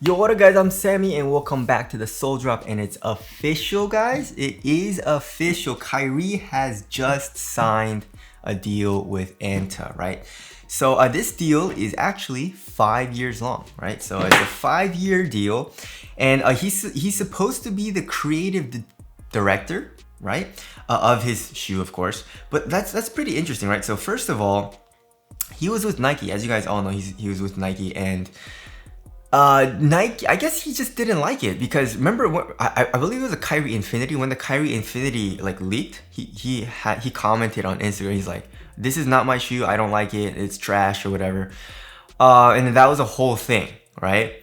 Yo, what up guys, I'm Sammy and welcome back to the Soul Drop, and it's official guys, it is official. Kyrie has just signed a deal with ANTA, right? So this deal is actually 5 years long, right? So it's a 5-year deal, and he's supposed to be the creative director, right? Of his shoe, of course. But that's pretty interesting, right? So first of all, he was with Nike, as you guys all know. He was with Nike, and Nike, I guess he just didn't like it because remember what I believe it was a Kyrie Infinity. When the Kyrie Infinity like leaked, he commented on Instagram. He's like, "This is not my shoe. I don't like it. It's trash or whatever." And that was a whole thing, right?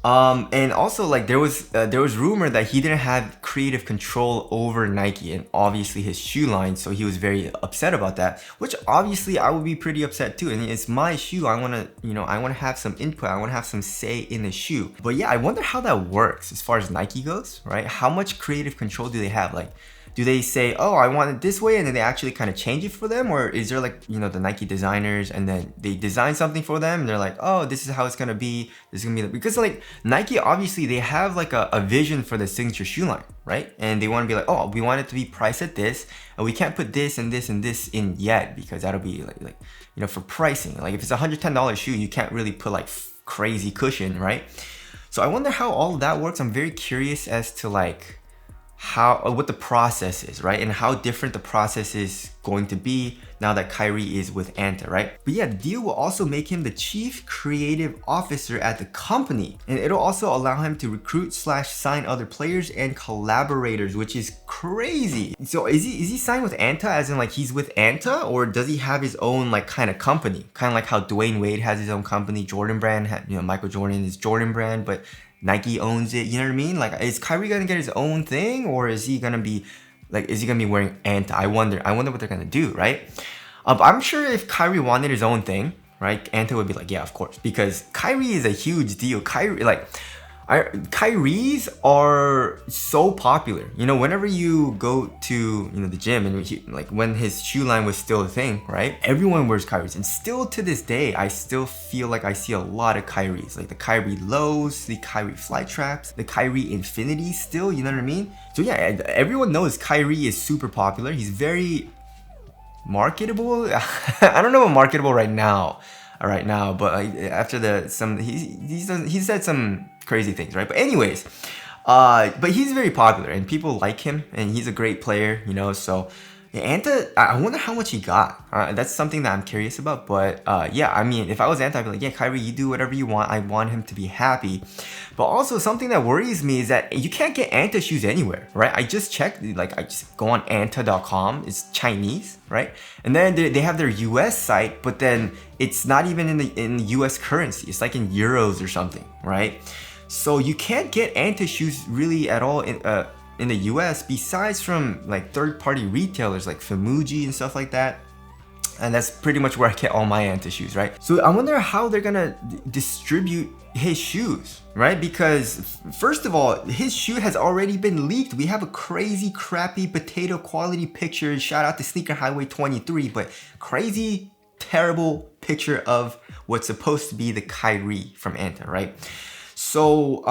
And also like there was rumor that he didn't have creative control over Nike and obviously his shoe line, so he was very upset about that, which obviously I would be pretty upset too. And it's my shoe. I want to have some input. I want to have some say in the shoe. But yeah, I wonder how that works as far as Nike goes, right? How much creative control do they have? Like, do they say, oh, I want it this way, and then they actually kind of change it for them? Or is there like, the Nike designers and then they design something for them and they're like, oh, this is how it's gonna be. This is gonna be because like Nike, obviously they have like a vision for the signature shoe line, right? And they want to be like, oh, we want it to be priced at this, and we can't put this and this and this in yet because that'll be like for pricing. Like if it's a $110 shoe, you can't really put like crazy cushion, right? So I wonder how all of that works. I'm very curious as to like what the process is, right? And how different the process is going to be now that Kyrie is with ANTA, right? But yeah, the deal will also make him the chief creative officer at the company, and it'll also allow him to recruit / sign other players and collaborators, which is crazy. So is he signed with ANTA as in like he's with ANTA, or does he have his own like kind of company, kind of like how Dwayne Wade has his own company, Jordan Brand, Michael Jordan is Jordan Brand, but Nike owns it, you know what I mean? Like, is Kyrie gonna get his own thing, or is he gonna be wearing ANTA? I wonder what they're gonna do, right? I'm sure if Kyrie wanted his own thing, right, ANTA would be like, yeah, of course, because Kyrie is a huge deal. Kyries are so popular. Whenever you go to the gym, and like when his shoe line was still a thing, right? Everyone wears Kyries, and still to this day, I still feel like I see a lot of Kyries, like the Kyrie lows, the Kyrie fly traps, the Kyrie Infinity. Still, you know what I mean? So yeah, everyone knows Kyrie is super popular. He's very marketable. I don't know about marketable right now, but after he said some crazy things, right? But anyways, but he's very popular and people like him, and he's a great player, so ANTA, I wonder how much he got. That's something that I'm curious about. But yeah, I mean, if I was ANTA, I'd be like, yeah, Kyrie, you do whatever you want. I want him to be happy. But also something that worries me is that you can't get ANTA shoes anywhere, right? I just checked, like I just go on anta.com. It's Chinese, right? And then they have their US site, but then it's not even in the US currency. It's like in euros or something, right? So you can't get ANTA shoes really at all in the US, besides from like third-party retailers like Famuji and stuff like that. And that's pretty much where I get all my ANTA shoes, right? So I wonder how they're gonna distribute his shoes, right? Because first of all, his shoe has already been leaked. We have a crazy crappy potato quality picture. Shout out to Sneaker Highway 23, but crazy terrible picture of what's supposed to be the Kyrie from ANTA, right? So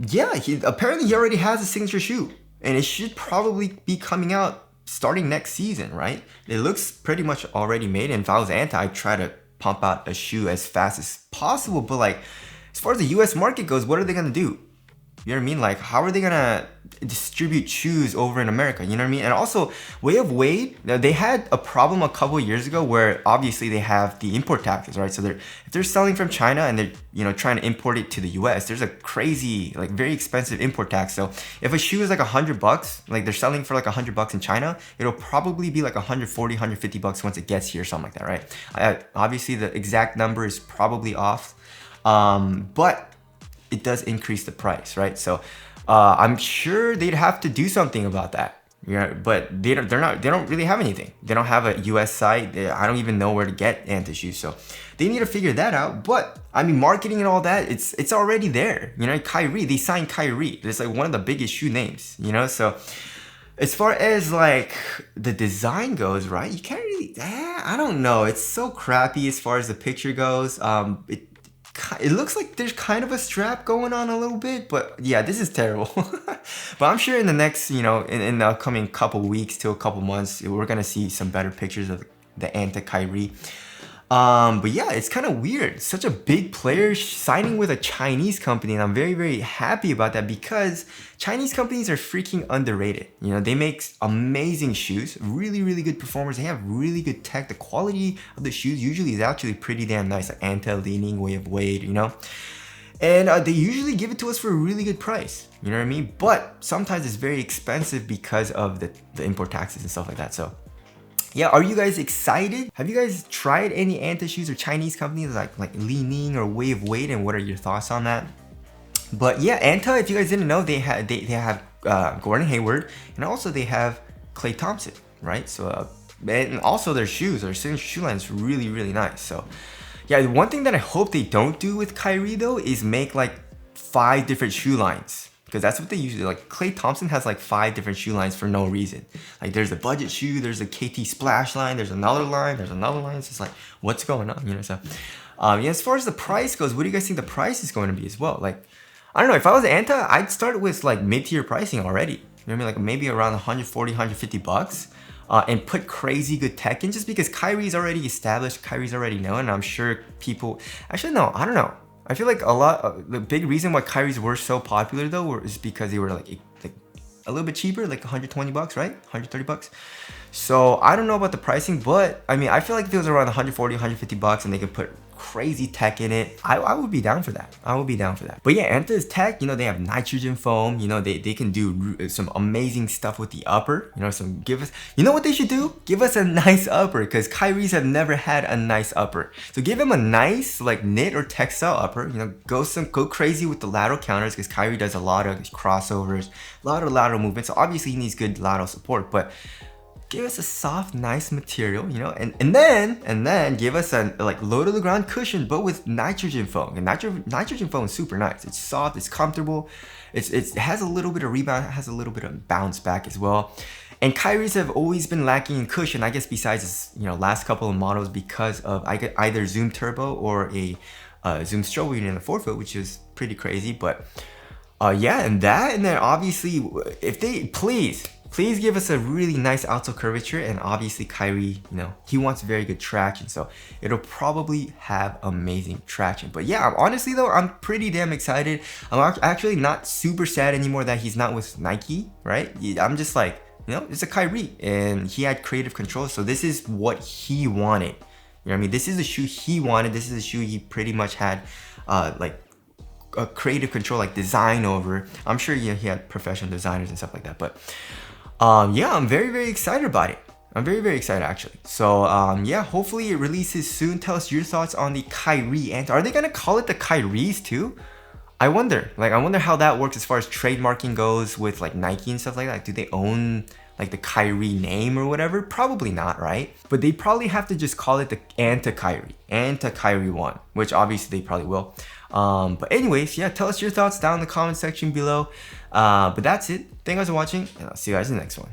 yeah, apparently he already has a signature shoe, and it should probably be coming out starting next season, right? It looks pretty much already made, and if I was ANTA, I'd try to pump out a shoe as fast as possible. But like, as far as the US market goes, what are they gonna do? You know what I mean? Like, how are they gonna distribute shoes over in America? You know what I mean? And also, Way of Wade, they had a problem a couple of years ago where obviously they have the import taxes, right? So if they're selling from China and they're trying to import it to the US, there's a crazy, like very expensive import tax. So if a shoe is like $100, like they're selling for like $100 in China, it'll probably be like 140, 150 bucks once it gets here, something like that, right? Obviously the exact number is probably off, but it does increase the price, right? So I'm sure they'd have to do something about that. But they don't really have anything. They don't have a US site. I don't even know where to get ANTA shoes. So they need to figure that out. But I mean, marketing and all that, it's already there. Kyrie, they signed Kyrie. It's like one of the biggest shoe names, so as far as like the design goes, right? You can't really, I don't know. It's so crappy as far as the picture goes. it looks like there's kind of a strap going on a little bit, but yeah, this is terrible. But I'm sure in the next, in the upcoming couple weeks to a couple months, we're gonna see some better pictures of the ANTA Kyrie. But yeah, it's kind of weird. Such a big player signing with a Chinese company, and I'm very, very happy about that because Chinese companies are freaking underrated. They make amazing shoes, really, really good performers. They have really good tech. The quality of the shoes usually is actually pretty damn nice, like ANTA, Leaning, Way of Wade, And they usually give it to us for a really good price, you know what I mean? But sometimes it's very expensive because of the import taxes and stuff like that. So yeah, are you guys excited? Have you guys tried any ANTA shoes or Chinese companies like Li-Ning or Way of Wade, and what are your thoughts on that? But yeah, ANTA, if you guys didn't know, they have Gordon Hayward, and also they have Klay Thompson, right? So and also their shoe line is really, really nice. So yeah, one thing that I hope they don't do with Kyrie though is make like 5 different shoe lines. Because that's what they usually like. Klay Thompson has like 5 different shoe lines for no reason. Like there's a budget shoe, there's a KT splash line, there's another line, there's another line. It's just like, what's going on, So yeah, as far as the price goes, what do you guys think the price is going to be as well? Like, I don't know, if I was ANTA, I'd start with like mid-tier pricing already. You know what I mean? Like maybe around 140, 150 bucks. And put crazy good tech in, just because Kyrie's already established, Kyrie's already known, and I'm sure people, actually no, I don't know. I feel like the big reason why Kyrie's were so popular though is because they were like a little bit cheaper, like 120 bucks, right? 130 bucks. So I don't know about the pricing, but I mean, I feel like if it was around 140, 150 bucks and they could put crazy tech in it, I would be down for that. I would be down for that. But yeah, ANTA's tech, they have nitrogen foam, they can do some amazing stuff with the upper, give us, what they should do? Give us a nice upper, because Kyrie's have never had a nice upper. So give him a nice like knit or textile upper, go crazy with the lateral counters, because Kyrie does a lot of crossovers, a lot of lateral movement. So obviously he needs good lateral support, but give us a soft, nice material, and then give us a like low to the ground cushion, but with nitrogen foam. And nitrogen foam is super nice. It's soft, it's comfortable, it has a little bit of rebound, it has a little bit of bounce back as well. And Kyrie's have always been lacking in cushion, I guess, besides last couple of models, because of either Zoom Turbo or a Zoom Strobe unit in the forefoot, which is pretty crazy. But yeah, and then obviously, if they please give us a really nice outsole curvature. And obviously Kyrie, he wants very good traction, so it'll probably have amazing traction. But yeah, honestly though, I'm pretty damn excited. I'm actually not super sad anymore that he's not with Nike, right? I'm just like, it's a Kyrie, and he had creative control, so this is what he wanted. You know what I mean? This is the shoe he wanted. This is the shoe he pretty much had like a creative control, like design over. I'm sure he had professional designers and stuff like that, but yeah, I'm very, very excited about it. I'm very, very excited actually. So yeah, hopefully it releases soon. Tell us your thoughts on the Kyrie. And are they gonna call it the Kyries too? I wonder how that works as far as trademarking goes with like Nike and stuff like that. Do they own like the Kyrie name or whatever? Probably not, right? But they probably have to just call it the ANTA Kyrie, ANTA Kyrie 1, which obviously they probably will. But anyways, yeah, tell us your thoughts down in the comment section below. But that's it. Thank you guys for watching, and I'll see you guys in the next one.